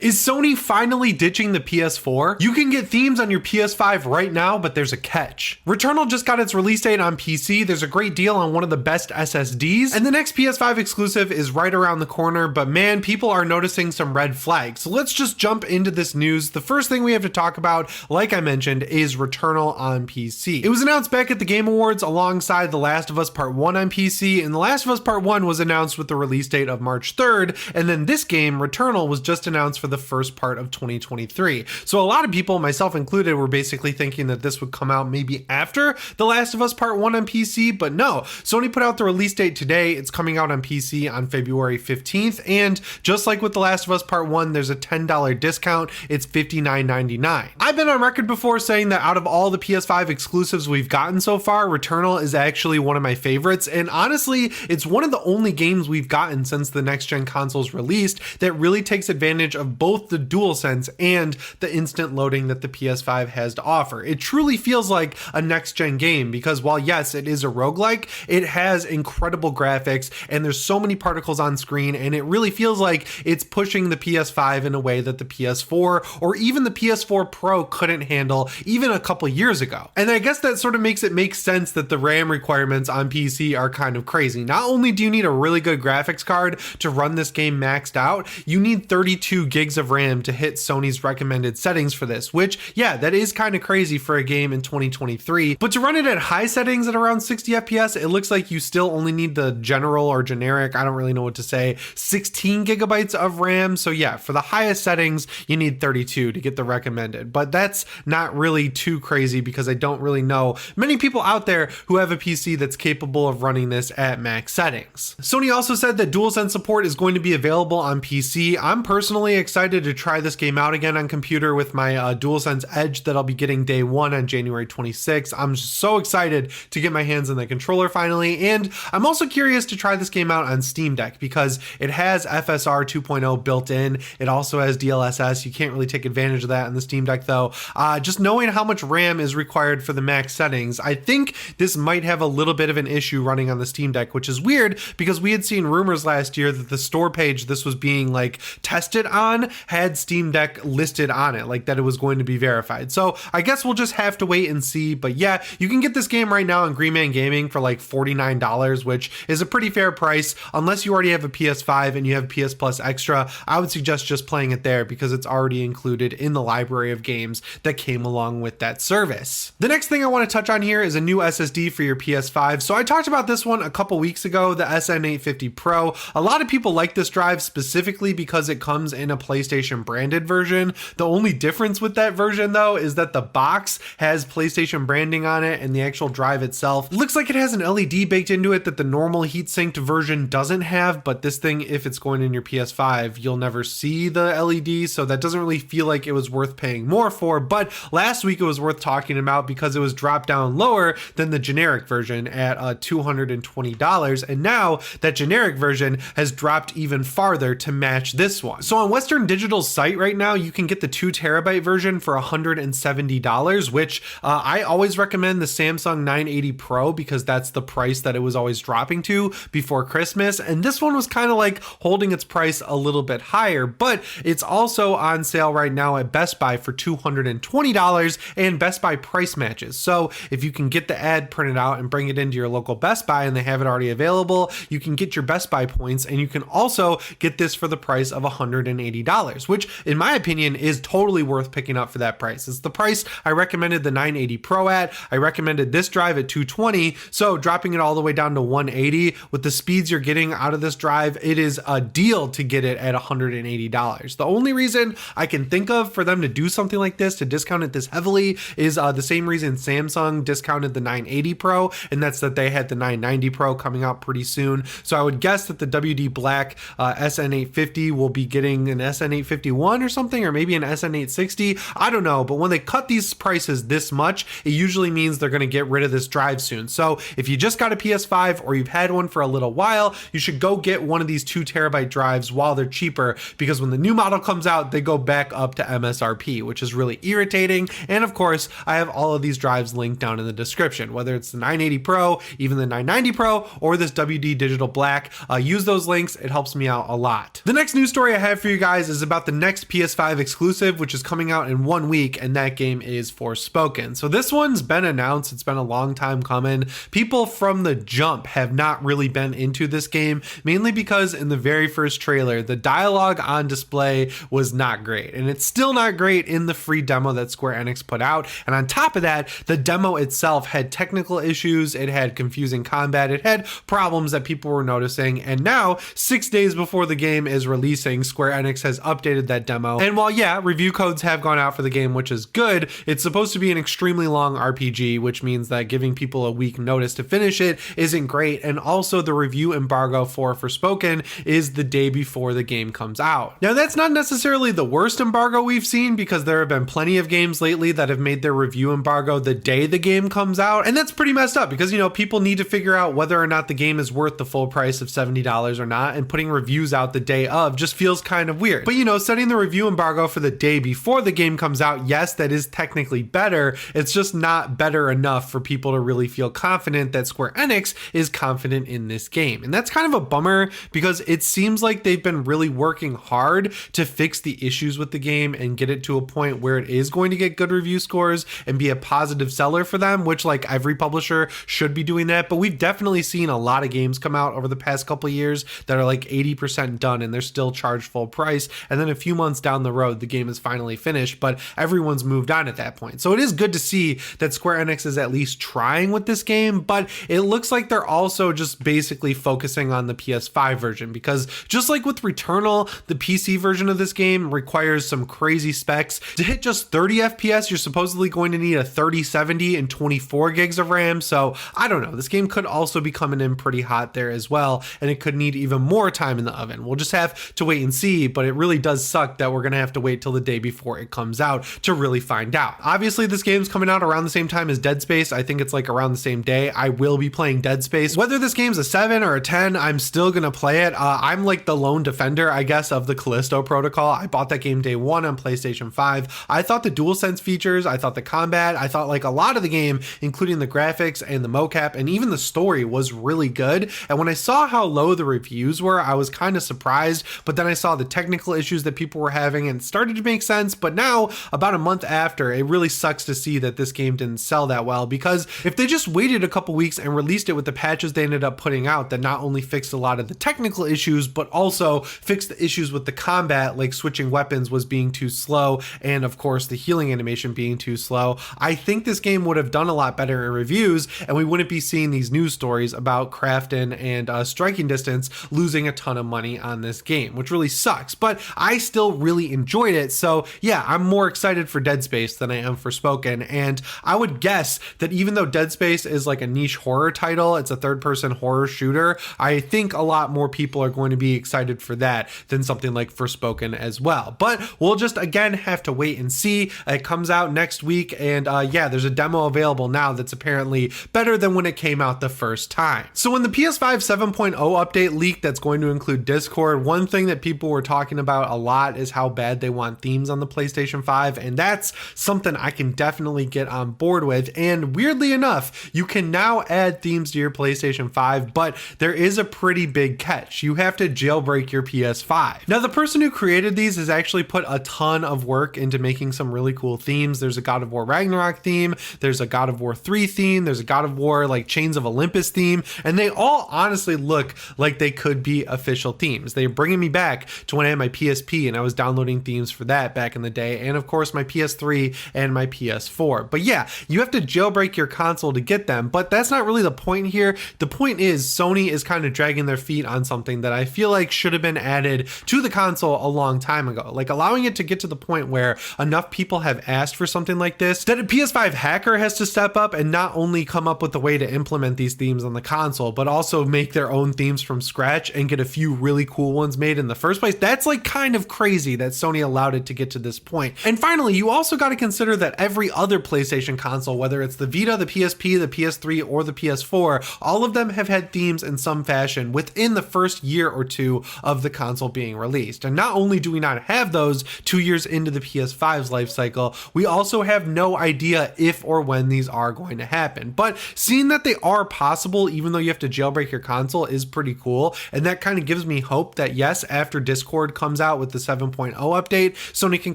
Is Sony finally ditching the PS4? You can get themes on your PS5 right now, but there's a catch. Returnal just got its release date on PC, there's a great deal on one of the best SSDs, and the next PS5 exclusive is right around the corner, but man, people are noticing some red flags. So let's just jump into this news. The first thing we have to talk about, like I mentioned, is Returnal on PC. It was announced back at the Game Awards alongside The Last of Us Part 1 on PC, and The Last of Us Part 1 was announced with the release date of March 3rd, and then this game, Returnal, was just announced for the first part of 2023. So a lot of people, myself included, were basically thinking that this would come out maybe after The Last of Us Part 1 on PC, but no. Sony put out the release date today. It's coming out on PC on February 15th, and just like with The Last of Us Part 1, there's a $10 discount. It's $59.99. I've been on record before saying that out of all the PS5 exclusives we've gotten so far, Returnal is actually one of my favorites, and honestly, it's one of the only games we've gotten since the next-gen consoles released that really takes advantage of both the DualSense and the instant loading that the PS5 has to offer. It truly feels like a next-gen game because while yes, it is a roguelike, it has incredible graphics and there's so many particles on screen, and it really feels like it's pushing the PS5 in a way that the PS4 or even the PS4 Pro couldn't handle even a couple years ago. And I guess that sort of makes it make sense that the RAM requirements on PC are kind of crazy. Not only do you need a really good graphics card to run this game maxed out, you need 32 gigs of RAM to hit Sony's recommended settings for this, which, yeah, that is kind of crazy for a game in 2023. But to run it at high settings at around 60 FPS, it looks like you still only need the general or generic, I don't really know what to say, 16 gigabytes of RAM. So yeah, for the highest settings, you need 32 to get the recommended. But that's not really too crazy because I don't really know many people out there who have a PC that's capable of running this at max settings. Sony also said that DualSense support is going to be available on PC. I'm personally excited to try this game out again on computer with my DualSense Edge that I'll be getting day one on January 26th. I'm so excited to get my hands on the controller finally, and I'm also curious to try this game out on Steam Deck because it has FSR 2.0 built in. It also has DLSS. You can't really take advantage of that on the Steam Deck though. Just knowing how much RAM is required for the max settings, I think this might have a little bit of an issue running on the Steam Deck, which is weird because we had seen rumors last year that the store page this was being like tested on had Steam Deck listed on it, like that it was going to be verified. So I guess we'll just have to wait and see. But yeah, you can get this game right now on Green Man Gaming for like $49, which is a pretty fair price. Unless you already have a PS5 and you have PS Plus Extra, I would suggest just playing it there because it's already included in the library of games that came along with that service. The next thing I want to touch on here is a new SSD for your PS5. So I talked about this one a couple weeks ago, the SN850 Pro. A lot of people like this drive specifically because it comes in a PlayStation branded version. The only difference with that version though is that the box has PlayStation branding on it and the actual drive itself looks like it has an LED baked into it that the normal heat-synced version doesn't have, but this thing, if it's going in your PS5, you'll never see the LED, so that doesn't really feel like it was worth paying more for. But last week it was worth talking about because it was dropped down lower than the generic version at $220, and now that generic version has dropped even farther to match this one. So on Western Digital's site right now, you can get the 2TB version for $170, which I always recommend the Samsung 980 Pro because that's the price that it was always dropping to before Christmas, and this one was kind of like holding its price a little bit higher, but it's also on sale right now at Best Buy for $220 and Best Buy price matches. So if you can get the ad printed out and bring it into your local Best Buy and they have it already available, you can get your Best Buy points, and you can also get this for the price of $180, which in my opinion is totally worth picking up for that price. It's the price I recommended the 980 Pro at. I recommended this drive at 220, so dropping it all the way down to 180 with the speeds you're getting out of this drive, it is a deal to get it at $180. The only reason I can think of for them to do something like this, to discount it this heavily, is the same reason Samsung discounted the 980 Pro, and that's that they had the 990 Pro coming out pretty soon. So I would guess that the WD Black SN850 will be getting an SN851 or something, or maybe an SN860. I don't know, but when they cut these prices this much, it usually means they're going to get rid of this drive soon. So if you just got a PS5 or you've had one for a little while, you should go get one of these 2TB drives while they're cheaper, because when the new model comes out, they go back up to MSRP, which is really irritating. And of course, I have all of these drives linked down in the description, whether it's the 980 Pro, even the 990 Pro, or this WD Digital Black. Use those links, it helps me out a lot. The next news story I have for you guys is about the next PS5 exclusive, which is coming out in 1 week, and that game is Forspoken. So this one's been announced. It's been a long time coming. People from the jump have not really been into this game, mainly because in the very first trailer, the dialogue on display was not great, and it's still not great in the free demo that Square Enix put out. And on top of that, the demo itself had technical issues, it had confusing combat, it had problems that people were noticing, and now 6 days before the game is releasing, Square Enix has updated that demo. And while yeah, review codes have gone out for the game, which is good, it's supposed to be an extremely long RPG, which means that giving people a week notice to finish it isn't great. And also the review embargo for Forspoken is the day before the game comes out. Now that's not necessarily the worst embargo we've seen, because there have been plenty of games lately that have made their review embargo the day the game comes out, and that's pretty messed up because, you know, people need to figure out whether or not the game is worth the full price of $70 or not, and putting reviews out the day of just feels kind of weird. But you know, setting the review embargo for the day before the game comes out, yes, that is technically better. It's just not better enough for people to really feel confident that Square Enix is confident in this game. And that's kind of a bummer, because it seems like they've been really working hard to fix the issues with the game and get it to a point where it is going to get good review scores and be a positive seller for them, which like every publisher should be doing that. But we've definitely seen a lot of games come out over the past couple of years that are like 80% done and they're still charged full price, and then a few months down the road the game is finally finished, but everyone's moved on at that point. So it is good to see that Square Enix is at least trying with this game, but it looks like they're also just basically focusing on the PS5 version, because just like with Returnal, the PC version of this game requires some crazy specs. To hit just 30 FPS, you're supposedly going to need a 3070 and 24 gigs of RAM. So I don't know, this game could also be coming in pretty hot there as well, and it could need even more time in the oven. We'll just have to wait and see, but it really does suck that we're gonna have to wait till the day before it comes out to really find out. Obviously this game's coming out around the same time as Dead Space. I think it's like around the same day. I will be playing Dead Space. Whether this game's a 7 or a 10, I'm still gonna play it. I'm like the lone defender, I guess, of the Callisto Protocol. I bought that game day one on PlayStation 5. I thought the DualSense features, I thought the combat, I thought like a lot of the game, including the graphics and the mocap and even the story, was really good. And when I saw how low the reviews were, I was kind of surprised, but then I saw the technical issues that people were having and it started to make sense. But now, about a month after, it really sucks to see that this game didn't sell that well, because if they just waited a couple weeks and released it with the patches they ended up putting out that not only fixed a lot of the technical issues, but also fixed the issues with the combat, like switching weapons was being too slow, and of course the healing animation being too slow, I think this game would have done a lot better in reviews, and we wouldn't be seeing these news stories about Crafton and Striking Distance losing a ton of money on this game, which really sucks. But I still really enjoyed it, so yeah, I'm more excited for Dead Space than I am for Forspoken. And I would guess that even though Dead Space is like a niche horror title, it's a third-person horror shooter, I think a lot more people are going to be excited for that than something like Forspoken as well. But we'll just again have to wait and see. It comes out next week, and yeah, there's a demo available now that's apparently better than when it came out the first time. So when the PS5 7.0 update leaked that's going to include Discord, one thing that people were talking about a lot is how bad they want themes on the PlayStation 5, and that's something I can definitely get on board with. And weirdly enough, you can now add themes to your PlayStation 5, but there is a pretty big catch. You have to jailbreak your PS5. Now, the person who created these has actually put a ton of work into making some really cool themes. There's a God of War Ragnarök theme, there's a God of War 3 theme, there's a God of War like Chains of Olympus theme, and they all honestly look like they could be official themes. They're bringing me back to when I had my PSP and I was downloading themes for that back in the day, and of course my PS3 and my PS4. But yeah, you have to jailbreak your console to get them, but that's not really the point here. The point is Sony is kind of dragging their feet on something that I feel like should have been added to the console a long time ago, like allowing it to get to the point where enough people have asked for something like this that a PS5 hacker has to step up and not only come up with a way to implement these themes on the console, but also make their own themes from scratch and get a few really cool ones made in the first place. That's like kind of crazy that Sony allowed it to get to this point. And finally, you also got to consider that every other PlayStation console, whether it's the Vita, the PSP, the PS3, or the PS4, all of them have had themes in some fashion within the first year or two of the console being released. And not only do we not have those 2 years into the PS5's life cycle, we also have no idea if or when these are going to happen. But seeing that they are possible, even though you have to jailbreak your console, is pretty cool. And that kind of gives me hope that yes, after Discord comes comes out with the 7.0 update, Sony can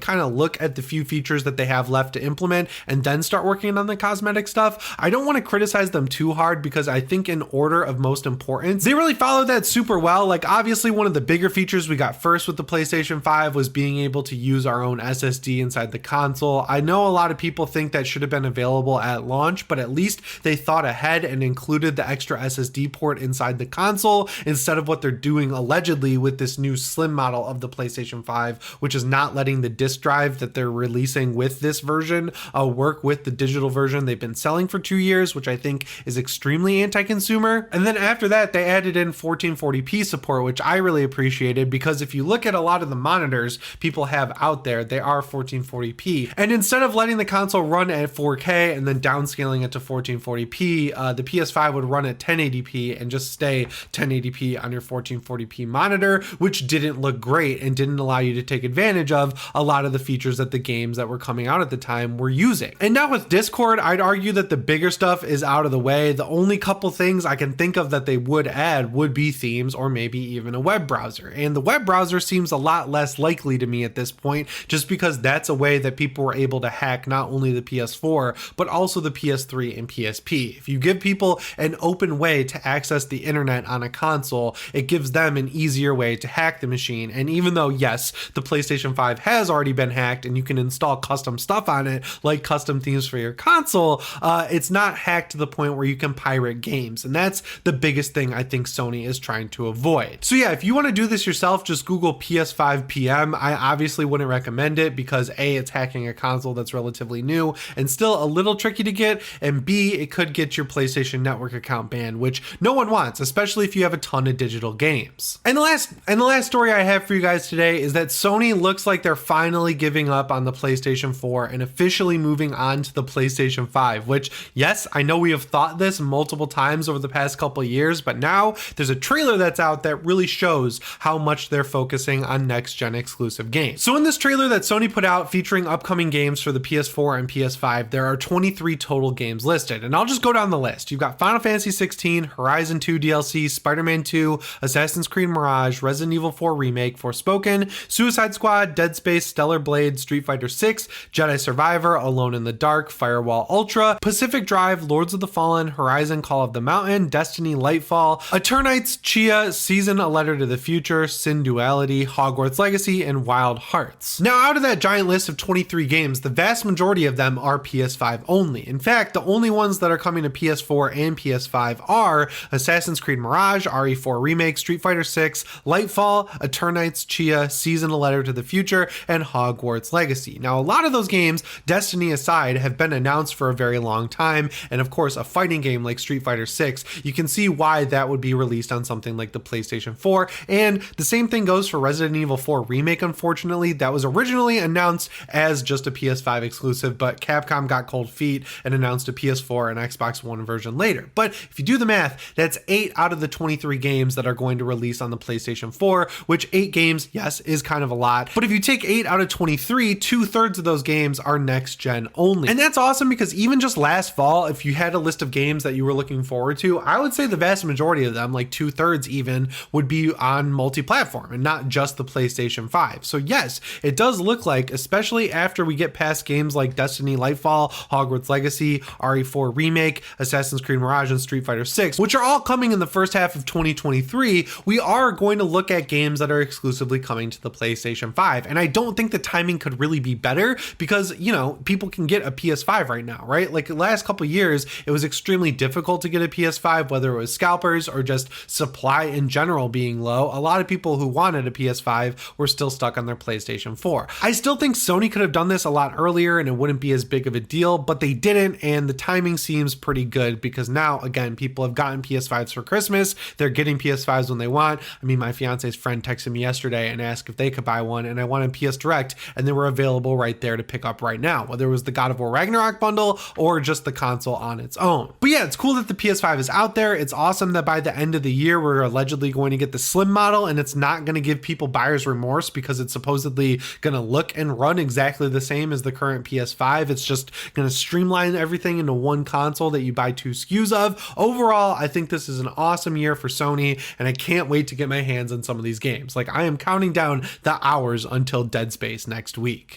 kind of look at the few features that they have left to implement and then start working on the cosmetic stuff. I don't want to criticize them too hard because I think in order of most importance, they really followed that super well. Like obviously one of the bigger features we got first with the PlayStation 5 was being able to use our own SSD inside the console. I know a lot of people think that should have been available at launch, but at least they thought ahead and included the extra SSD port inside the console instead of what they're doing allegedly with this new slim model of the PlayStation 5, which is not letting the disk drive that they're releasing with this version work with the digital version they've been selling for 2 years, which I think is extremely anti-consumer. And then after that, they added in 1440p support, which I really appreciated because if you look at a lot of the monitors people have out there, they are 1440p. And instead of letting the console run at 4K and then downscaling it to 1440p, the PS5 would run at 1080p and just stay 1080p on your 1440p monitor, which didn't look great and didn't allow you to take advantage of a lot of the features that the games that were coming out at the time were using. And now with Discord, I'd argue that the bigger stuff is out of the way. The only couple things I can think of that they would add would be themes or maybe even a web browser. And the web browser seems a lot less likely to me at this point, just because that's a way that people were able to hack not only the PS4, but also the PS3 and PSP. If you give people an open way to access the internet on a console, it gives them an easier way to hack the machine. And even though, yes, the PlayStation 5 has already been hacked and you can install custom stuff on it, like custom themes for your console, it's not hacked to the point where you can pirate games. And that's the biggest thing I think Sony is trying to avoid. So yeah, if you want to do this yourself, just Google PS5 PM. I obviously wouldn't recommend it because A, it's hacking a console that's relatively new and still a little tricky to get, and B, it could get your PlayStation Network account banned, which no one wants, especially if you have a ton of digital games. And the last story I have for you guys today is that Sony looks like they're finally giving up on the PlayStation 4 and officially moving on to the PlayStation 5, which, yes, I know we have thought this multiple times over the past couple of years, but now there's a trailer that's out that really shows how much they're focusing on next-gen exclusive games. So in this trailer that Sony put out featuring upcoming games for the PS4 and PS5, there are 23 total games listed, and I'll just go down the list. You've got Final Fantasy 16, Horizon 2 DLC, Spider-Man 2, Assassin's Creed Mirage, Resident Evil 4 Remake, Forspoken, Suicide Squad, Dead Space, Stellar Blade, Street Fighter 6, Jedi Survivor, Alone in the Dark, Firewall Ultra, Pacific Drive, Lords of the Fallen, Horizon Call of the Mountain, Destiny Lightfall, Eternights, Chia, Season A Letter to the Future, Sin Duality, Hogwarts Legacy, and Wild Hearts. Now, out of that giant list of 23 games, the vast majority of them are PS5 only. In fact, the only ones that are coming to PS4 and PS5 are Assassin's Creed Mirage, RE4 Remake, Street Fighter 6, Lightfall, Eternights, Chia, Season A Letter to the Future, and Hogwarts Legacy. Now, a lot of those games, Destiny aside, have been announced for a very long time, and of course, a fighting game like Street Fighter 6, you can see why that would be released on something like the PlayStation 4, and the same thing goes for Resident Evil 4 Remake, unfortunately. That was originally announced as just a PS5 exclusive, but Capcom got cold feet and announced a PS4 and Xbox One version later. But if you do the math, that's 8 out of the 23 games that are going to release on the PlayStation 4, which 8 games, yes, is kind of a lot. But if you take 8 out of 23, 2/3 of those games are next gen only. And that's awesome because even just last fall, if you had a list of games that you were looking forward to, I would say the vast majority of them, like 2/3 even, would be on multi-platform and not just the PlayStation 5. So yes, it does look like, especially after we get past games like Destiny Lightfall, Hogwarts Legacy, RE4 Remake, Assassin's Creed Mirage, and Street Fighter 6, which are all coming in the first half of 2023, we are going to look at games that are exclusively coming to the PlayStation 5. And I don't think the timing could really be better because, you know, people can get a PS5 right now, right? Like the last couple years, it was extremely difficult to get a PS5, whether it was scalpers or just supply in general being low. A lot of people who wanted a PS5 were still stuck on their PlayStation 4. I still think Sony could have done this a lot earlier and it wouldn't be as big of a deal, but they didn't, and the timing seems pretty good because now, again, people have gotten PS5s for Christmas. They're getting PS5s when they want. I mean, my fiance's friend texted me yesterday and asked if they could buy one, and I wanted PS Direct, and they were available right there to pick up right now, whether it was the God of War Ragnarok bundle or just the console on its own. But yeah, it's cool that the PS5 is out there. It's awesome that by the end of the year, we're allegedly going to get the slim model, and it's not going to give people buyer's remorse because it's supposedly going to look and run exactly the same as the current PS5. It's just going to streamline everything into one console that you buy 2 SKUs of. Overall, I think this is an awesome year for Sony, and I can't wait to get my hands on some of these games. Like, I am counting counting down the hours until Dead Space next week.